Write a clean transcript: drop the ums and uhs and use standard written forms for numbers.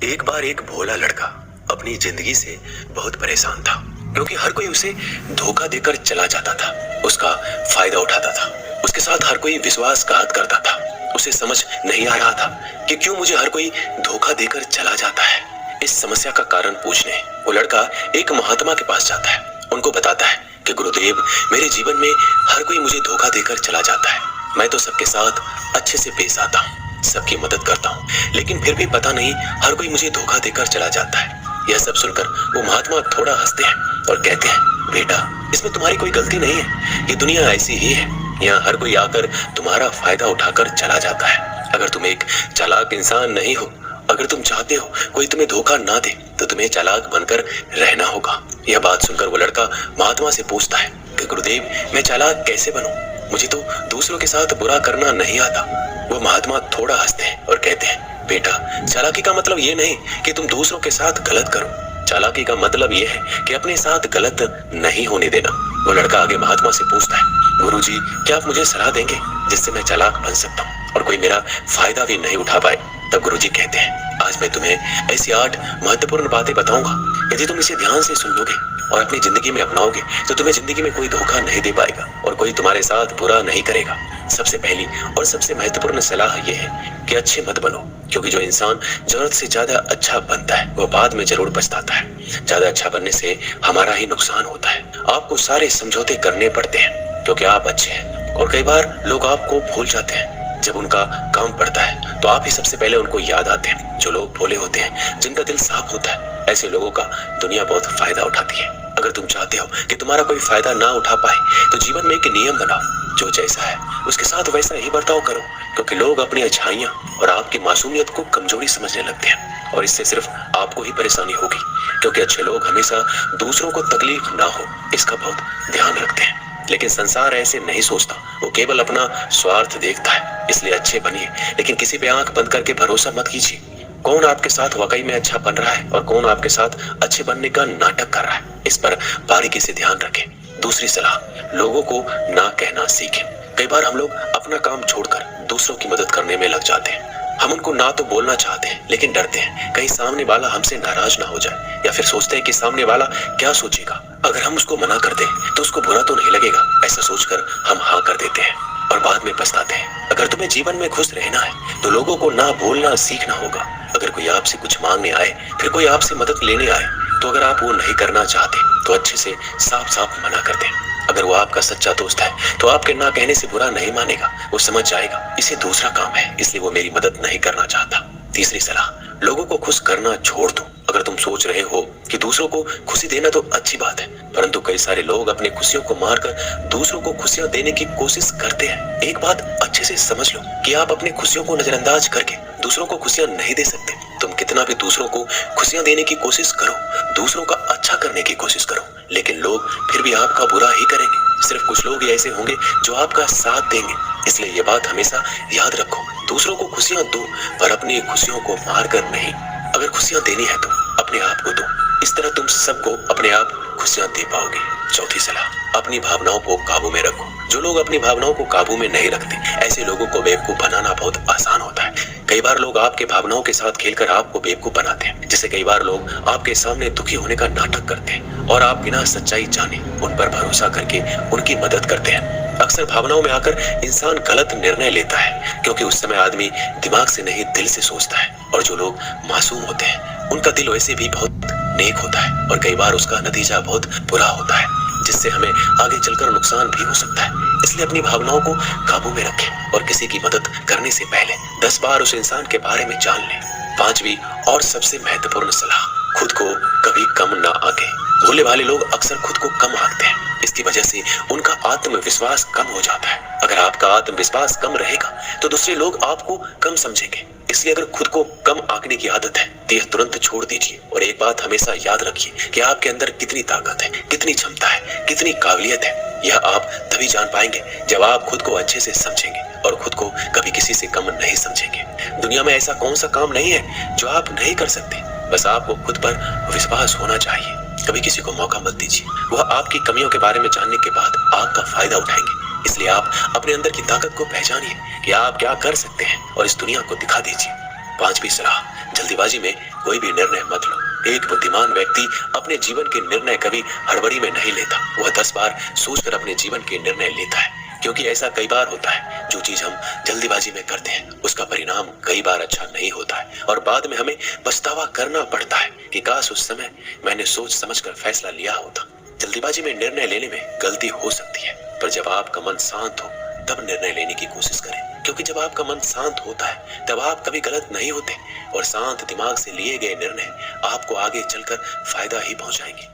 एक बार एक भोला लड़का अपनी जिंदगी से बहुत परेशान था, क्योंकि हर कोई उसे धोखा देकर चला जाता था, उसका फायदा उठाता था, उसके साथ हर कोई विश्वासघात करता था। उसे समझ नहीं आ रहा था कि क्यों मुझे हर कोई धोखा देकर चला जाता है। इस समस्या का कारण पूछने वो लड़का एक महात्मा के पास जाता है। उनको बताता है कि गुरुदेव, मेरे जीवन में हर कोई मुझे धोखा देकर चला जाता है। मैं तो सबके साथ अच्छे से पेश आता हूँ, सबकी मदद करता हूँ, लेकिन फिर भी पता नहीं हर कोई मुझे धोखा देकर चला जाता है। यह सब सुनकर वो महात्मा थोड़ा हंसते हैं और कहते हैं, बेटा, इसमें तुम्हारी कोई गलती नहीं है। ये दुनिया ऐसी ही है, यहाँ हर कोई आकर तुम्हारा फायदा उठाकर चला जाता है। अगर तुम एक चालाक इंसान नहीं हो, अगर तुम चाहते हो कोई तुम्हें धोखा ना दे, तो तुम्हें चालाक बनकर रहना होगा। यह बात सुनकर वो लड़का महात्मा से पूछता है कि गुरुदेव, मैं चालाक कैसे बनूं? मुझे तो दूसरों के साथ बुरा करना नहीं आता। वो महात्मा थोड़ा हंसते हैं और कहते हैं, बेटा, चालाकी का मतलब ये नहीं कि तुम दूसरों के साथ गलत करो। चालाकी का मतलब ये है कि अपने साथ गलत नहीं होने देना। वो लड़का आगे महात्मा से पूछता है, गुरुजी, क्या आप मुझे सलाह देंगे जिससे मैं चालाक बन सकता हूँ और कोई मेरा फायदा भी नहीं उठा पाए? तब गुरुजी कहते हैं, आज मैं तुम्हें ऐसी 8 महत्वपूर्ण बातें बताऊंगा। यदि तुम इसे ध्यान से सुन लोगे और अपनी जिंदगी में अपनाओगे, तो तुम्हें जिंदगी में कोई धोखा नहीं दे पाएगा और कोई तुम्हारे साथ बुरा नहीं करेगा। सबसे पहली और सबसे महत्वपूर्ण सलाह यह है कि अच्छे मत बनो, क्योंकि जो इंसान जरूरत से ज्यादा अच्छा बनता है वो बाद में जरूर पछताता है। ज्यादा अच्छा बनने से हमारा ही नुकसान होता है। आपको सारे समझौते करने पड़ते हैं क्योंकि आप अच्छे हैं, और कई बार लोग आपको भूल जाते हैं। जब उनका काम पड़ता है तो आप ही सबसे पहले उनको याद आते हैं। जो लोग भोले होते हैं, जिनका दिल साफ होता है, ऐसे लोगों का दुनिया बहुत फायदा उठाती है। अगर तुम चाहते हो कि तुम्हारा कोई फायदा ना उठा पाए, तो जीवन में एक नियम बनाओ, जो जैसा है उसके साथ वैसा ही बर्ताव करो, क्योंकि लोग अपनी अच्छाइयाँ और आपकी मासूमियत को कमजोरी समझने लगते हैं, और इससे सिर्फ आपको ही परेशानी होगी, क्योंकि अच्छे लोग हमेशा दूसरों को तकलीफ ना हो इसका बहुत ध्यान रखते हैं। लेकिन संसार ऐसे नहीं सोचता, वो केवल अपना स्वार्थ देखता है। इसलिए अच्छे बनिए, लेकिन किसी पे आंख बंद करके भरोसा मत कीजिए। कौन आपके साथ वाकई में अच्छा बन रहा है और कौन आपके साथ अच्छे बनने का नाटक कर रहा है, इस पर बारीकी से ध्यान रखें। दूसरी सलाह, लोगों को ना कहना सीखें। कई बार हम लोग अपना काम छोड़कर दूसरों की मदद करने में लग जाते हैं। हम उनको ना तो बोलना चाहते हैं, लेकिन डरते हैं कहीं सामने वाला हमसे नाराज ना हो जाए, या फिर सोचते हैं कि सामने वाला क्या सोचेगा। अगर हम उसको मना कर दें तो उसको बुरा तो नहीं लगेगा, ऐसा सोचकर हम हाँ कर देते हैं और बाद में पछताते हैं। अगर तुम्हें जीवन में खुश रहना है तो लोगों को ना बोलना सीखना होगा। अगर कोई आपसे कुछ मांगने आए, फिर कोई आपसे मदद लेने आए, तो अगर आप वो नहीं करना चाहते तो अच्छे से साफ साफ मना कर दें। अगर वो आपका सच्चा दोस्त है तो आपके ना कहने से बुरा नहीं मानेगा, वो समझ जाएगा इसे दूसरा काम है, इसलिए वो मेरी मदद नहीं करना चाहता। तीसरी सलाह, लोगों को खुश करना छोड़ दो। अगर तुम सोच रहे हो कि दूसरों को खुशी देना तो अच्छी बात है, परंतु कई सारे लोग अपनी खुशियों को मारकर दूसरों को खुशियां देने की कोशिश करते हैं। एक बात अच्छे से समझ लो कि आप अपनी खुशियों को नजरअंदाज करके दूसरों को खुशियां नहीं दे सकते। तुम कितना भी दूसरों को खुशियां देने की कोशिश करो, दूसरों का अच्छा करने की कोशिश करो, लेकिन लोग फिर भी आपका बुरा ही करेंगे। सिर्फ कुछ लोग ही ऐसे होंगे जो आपका साथ देंगे। इसलिए ये बात हमेशा याद रखो, दूसरों को खुशियां दो, पर अपनी खुशियों को मार कर नहीं। अगर खुशियां देनी है तो अपने आप को दो, इस तरह तुम सबको अपने आप खुशियां दे पाओगे। चौथी सलाह, अपनी भावनाओं को काबू में रखो। जो लोग अपनी भावनाओं को काबू में नहीं रखते, ऐसे लोगों को बेवकूफ बनाना बहुत आसान होता है। कई बार लोग आपके भावनाओं के साथ खेलकर आपको बेवकूफ बनाते हैं, जिससे कई बार लोग आपके सामने दुखी होने का नाटक करते हैं और आप बिना सच्चाई जाने उन पर भरोसा करके उनकी मदद करते हैं। अक्सर भावनाओं में आकर इंसान गलत निर्णय लेता है, क्योंकि उस समय आदमी दिमाग से नहीं दिल से सोचता है, और जो लोग मासूम होते हैं उनका दिल वैसे भी बहुत नेक होता है, और कई बार उसका नतीजा बहुत बुरा होता है, जिससे हमें आगे चलकर नुकसान भी हो सकता है। इसलिए अपनी भावनाओं को काबू में रखें और किसी की मदद करने से पहले 10 बार उस इंसान के बारे में जान लें। पांचवी और सबसे महत्वपूर्ण सलाह, खुद को कभी कम ना आंके। भोले भाले लोग अक्सर खुद को कम आंकते हैं, इसकी वजह से उनका आत्मविश्वास कम हो जाता है। अगर आपका आत्मविश्वास कम रहेगा तो दूसरे लोग आपको कम समझेंगे। इसलिए अगर खुद को कम आंकने की आदत है तो यह तुरंत छोड़ दीजिए, और एक बात हमेशा याद रखिए कि आपके अंदर कितनी ताकत है, कितनी क्षमता है, कितनी काबिलियत है। यह आप तभी जान पाएंगे जब आप खुद को अच्छे से समझेंगे और खुद को कभी किसी से कम नहीं समझेंगे। दुनिया में ऐसा कौन सा काम नहीं है जो आप नहीं कर सकते, बस आपको खुद पर विश्वास होना चाहिए। कभी किसी को मौका मत दीजिए, वह आपकी कमियों के बारे में जानने के बाद आपका फायदा उठाएंगे। इसलिए आप अपने अंदर की ताकत को पहचानिए कि आप क्या कर सकते हैं और इस दुनिया को दिखा दीजिए। पांचवी सलाह, जल्दीबाजी में कोई भी निर्णय मत लो। एक बुद्धिमान व्यक्ति अपने जीवन के निर्णय कभी हड़बड़ी में नहीं लेता। वह 10 बार सोचकर अपने जीवन के निर्णय लेता है, क्योंकि ऐसा कई बार होता है, जो चीज हम जल्दीबाजी में करते हैं उसका परिणाम कई बार अच्छा नहीं होता है और बाद में हमें पछतावा करना पड़ता है कि काश उस समय मैंने सोच समझकर फैसला लिया होता। जल्दीबाजी में निर्णय लेने में गलती हो सकती है, पर जब आपका मन शांत हो तब निर्णय लेने की कोशिश करें, क्योंकि जब आपका मन शांत होता है तब आप कभी गलत नहीं होते और शांत दिमाग से लिए गए निर्णय आपको आगे चलकर फायदा ही पहुंचाएंगे।